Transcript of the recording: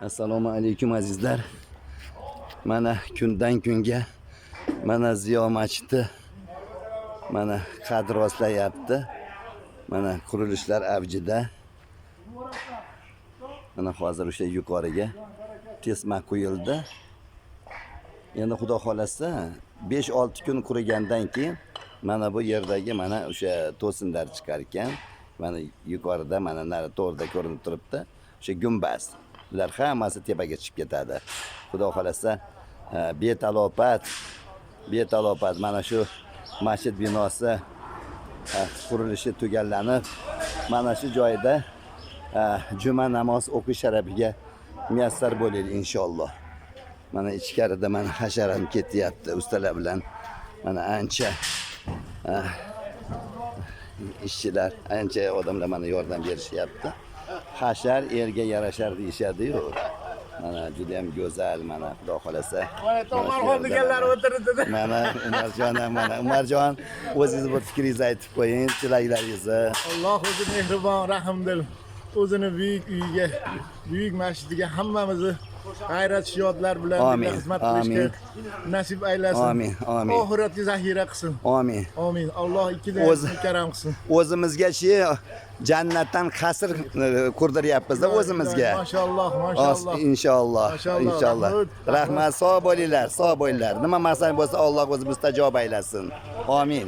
Assalomu alaykum azizlar. Mana kundan kunga mana Ziyo masjidi mana qad rostlayapti. Mana qurilishlar avjida. Mana hozir o'sha yuqoriga tesma qo'yildi. Endi xudo xolasa 5-6 kun qurigandan keyin mana bu yerdagi mana o'sha to'sinlar chiqar ekan. Mana yuqorida mana nari to'g'rida ko'rinib turibdi. O'sha gumbaz. Bular hammasi tepaga chiqib ketadi. Xudo xolasa betalopat mana shu masjid binosi qurilishi tugallanib, mana shu joyda juma namoz o'qish sharafiga muyassar bo'laylik inshaalloh. Mana ichkarida mana hasharam ketyapti ustalar bilan. Mana ancha ishchilar, ancha odamlar mana yordam berishyapti. Hashar erga yarashar deyishadi-yu. Mana juda ham go'zal, mana xudo xolasa. Mana To'marxon deganlar o'tirdi. Mana Umarjon ham mana Umarjon o'zingiz bir fikringizni aytib qo'ying, tilaklaringizni. Alloh o'zi mehribon, rahmdil. O'zini buyuk uyiga, buyuk masjidiga hammamizni g'ayrat shiyoatlar bilan birga xizmat qilishga nasib aylasin. Amin, amin. Oxiratga zaxira qilsin. Amin. Amin. Alloh ikkidan karam qilsin. O'zimizga jannatdan qasr qurdiryapmiz-da o'zimizga. Mashalloh, mashalloh. Inshaalloh. Inshaalloh. Rahmat, sog' bo'linglar, sog' bo'linglar. Nima maqsad bo'lsa Alloh o'zi mustajob aylasin. Amin.